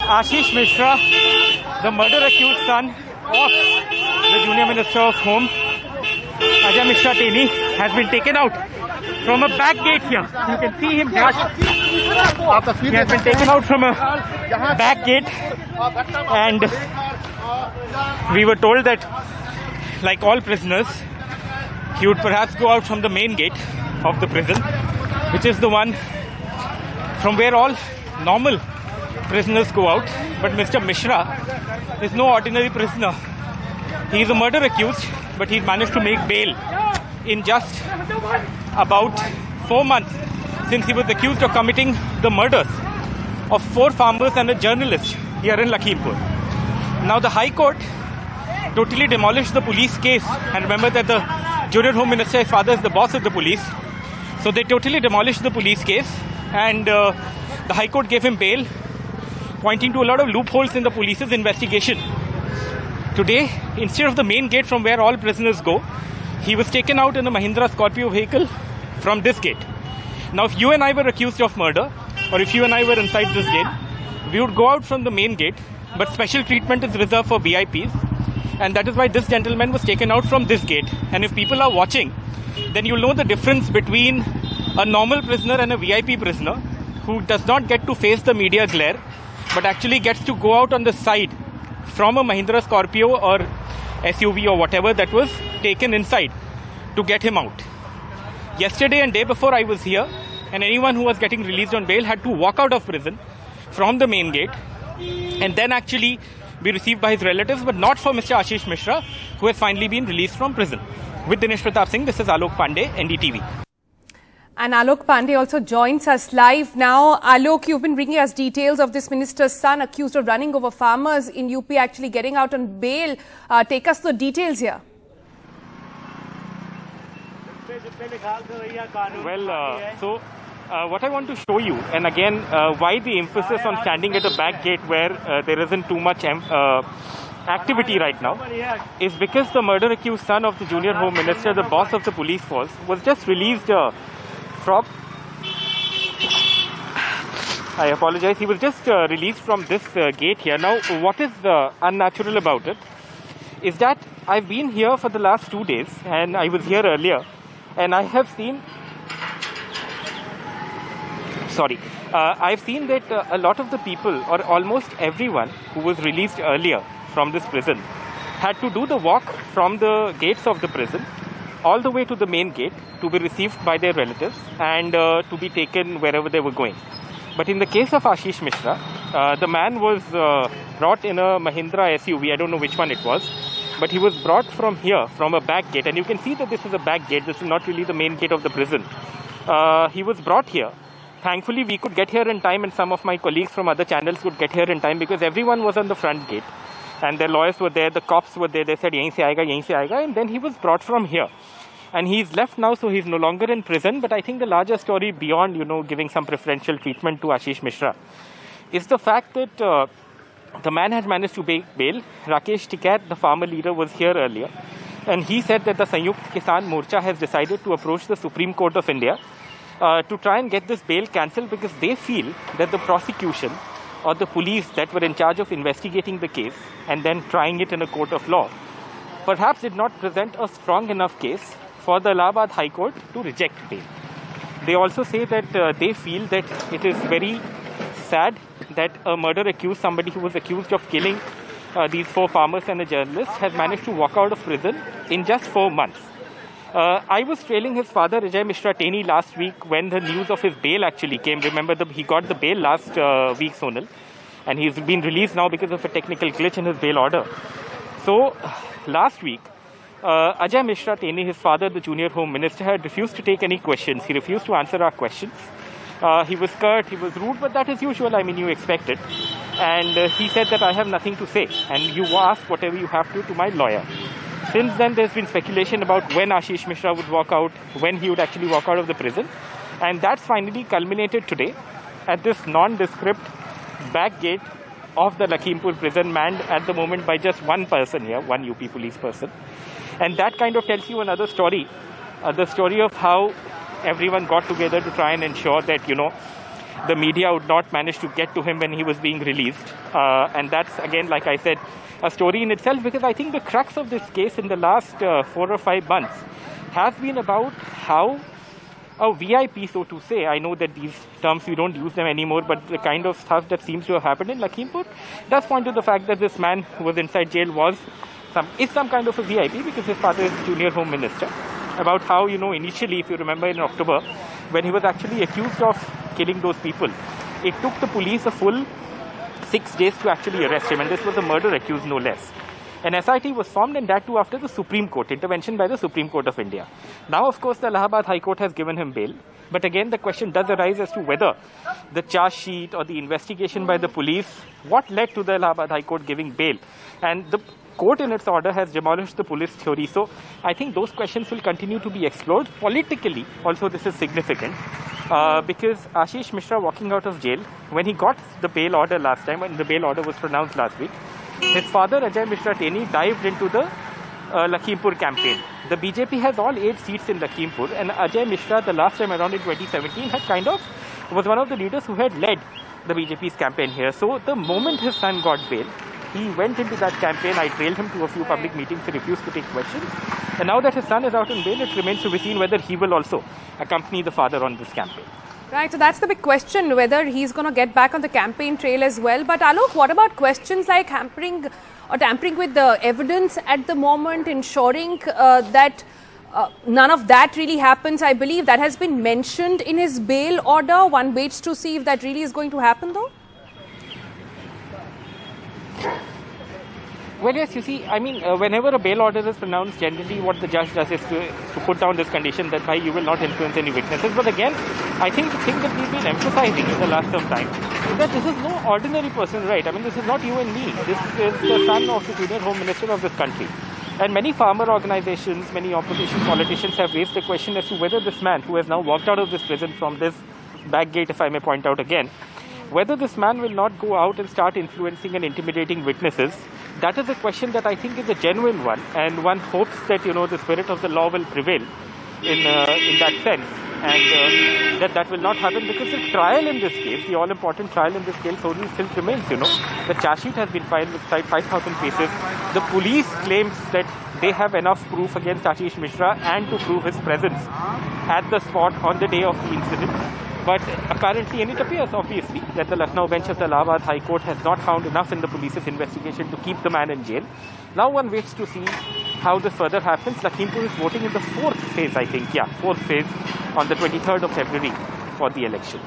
Ashish Mishra, the murder-accused son of the Junior Minister of Home, Ajay Mishra Teni, has been taken out from a back gate here. You can see him here. He has been taken out from a back gate, and we were told that, like all prisoners, he would perhaps go out from the main gate of the prison, which is the one from where all normal prisoners go out. But Mr. Mishra is no ordinary prisoner. He is a murder accused, but he's managed to make bail in just about 4 months since he was accused of committing the murders of 4 farmers and a journalist here in Lakhimpur. Now the High Court totally demolished the police case, and remember that the Junior Home Minister, his father, is the boss of the police. So they totally demolished the police case, and the High Court gave him bail, pointing to a lot of loopholes in the police's investigation. Today, instead of the main gate from where all prisoners go, he was taken out in a Mahindra Scorpio vehicle from this gate. Now, if you and I were accused of murder, or if you and I were inside this gate, we would go out from the main gate, but special treatment is reserved for VIPs, and that is why this gentleman was taken out from this gate. And if people are watching, then you'll know the difference between a normal prisoner and a VIP prisoner who does not get to face the media glare, but actually gets to go out on the side from a Mahindra Scorpio or SUV or whatever that was taken inside to get him out. Yesterday and day before I was here, and anyone who was getting released on bail had to walk out of prison from the main gate and then actually be received by his relatives, but not for Mr. Ashish Mishra, who has finally been released from prison. With Dinesh Pratap Singh, this is Alok Pandey, NDTV. And Alok Pandey also joins us live now. Alok, you've been bringing us details of this minister's son accused of running over farmers in UP actually getting out on bail. Take us the details here. Well, what I want to show you, and again, why the emphasis on standing at a back gate where there isn't too much activity right now, is because the murder-accused son of the Junior Home Minister, the boss of the police force, was just released from... I apologize. He was just released from this gate here. Now, what is unnatural about it is that I've been here for the last 2 days, and I was here earlier, and I have seen... I've seen that a lot of the people, or almost everyone who was released earlier from this prison, had to do the walk from the gates of the prison all the way to the main gate to be received by their relatives and to be taken wherever they were going. But in the case of Ashish Mishra, the man was brought in a Mahindra SUV, I don't know which one it was, but he was brought from here, from a back gate, and you can see that this is a back gate, this is not really the main gate of the prison. He was brought here. Thankfully, we could get here in time, and some of my colleagues from other channels could get here in time because everyone was on the front gate. And their lawyers were there, the cops were there, they said, yahin se aayega, and then he was brought from here. And he's left now, so he's no longer in prison. But I think the larger story beyond, giving some preferential treatment to Ashish Mishra is the fact that the man had managed to bail. Rakesh Tikat, the farmer leader, was here earlier. And he said that the Sanyukt Kisan Morcha has decided to approach the Supreme Court of India to try and get this bail cancelled because they feel that the prosecution or the police that were in charge of investigating the case and then trying it in a court of law perhaps did not present a strong enough case for the Allahabad High Court to reject bail. They also say that they feel that it is very sad that a murder accused, somebody who was accused of killing these 4 farmers and a journalist, has managed to walk out of prison in just 4 months. I was trailing his father, Ajay Mishra Teni, last week when the news of his bail actually came. Remember, he got the bail last week, Sonal, and he's been released now because of a technical glitch in his bail order. So, last week, Ajay Mishra Teni, his father, the Junior Home Minister, had refused to take any questions. He refused to answer our questions. He was curt, he was rude, but that is usual. I mean, you expect it. And he said that I have nothing to say, and you ask whatever you have to my lawyer. Since then, there's been speculation about when Ashish Mishra would walk out, when he would actually walk out of the prison. And that's finally culminated today at this nondescript back gate of the Lakhimpur prison, manned at the moment by just one person here, one UP police person. And that kind of tells you another story, the story of how everyone got together to try and ensure that, the media would not manage to get to him when he was being released. And that's, again, like I said, a story in itself, because I think the crux of this case in the last 4 or 5 months has been about how a VIP, so to say, I know that these terms, we don't use them anymore, but the kind of stuff that seems to have happened in Lakhimpur does point to the fact that this man who was inside jail is some kind of a VIP, because his father is Junior Home Minister. About how, initially, if you remember in October, when he was actually accused of killing those people, it took the police a full 6 days to actually arrest him, and this was a murder accused, no less. An SIT was formed, and that too after the Supreme Court, intervention by the Supreme Court of India. Now, of course, the Allahabad High Court has given him bail. But again, the question does arise as to whether the charge sheet or the investigation by the police, what led to the Allahabad High Court giving bail. And the court in its order has demolished the police theory. So I think those questions will continue to be explored. Politically, also this is significant. Because Ashish Mishra walking out of jail, when he got the bail order last time, when the bail order was pronounced last week, his father, Ajay Mishra Teni, dived into the Lakhimpur campaign. The BJP has all 8 seats in Lakhimpur, and Ajay Mishra, the last time around in 2017, was one of the leaders who had led the BJP's campaign here. So the moment his son got bail, he went into that campaign. I trailed him to a few public meetings. He refused to take questions. And now that his son is out on bail, it remains to be seen whether he will also accompany the father on this campaign. Right, so that's the big question, whether he's going to get back on the campaign trail as well. But Alok, what about questions like tampering with the evidence at the moment, ensuring that none of that really happens? I believe that has been mentioned in his bail order. One waits to see if that really is going to happen, though. Well, yes, you see, whenever a bail order is pronounced, generally what the judge does is to put down this condition that you will not influence any witnesses. But again, I think the thing that we've been emphasizing in the last some time is that this is no ordinary person, right? This is not you and me. This is the son of the Junior Home Minister of this country. And many farmer organizations, many opposition politicians have raised the question as to whether this man, who has now walked out of this prison from this back gate, if I may point out again, whether this man will not go out and start influencing and intimidating witnesses. That is a question that I think is a genuine one, and one hopes that the spirit of the law will prevail in that sense, and that will not happen, because the trial in this case, the all-important trial in this case, only still remains. The charge sheet has been filed with 5,000 pages. The police claims that they have enough proof against Ashish Mishra and to prove his presence at the spot on the day of the incident. But apparently, and it appears obviously, that the Lucknow bench of the Allahabad High Court has not found enough in the police's investigation to keep the man in jail. Now one waits to see how this further happens. Lakhimpur is voting in the 4th phase, I think. Yeah, 4th phase on the 23rd of February for the election.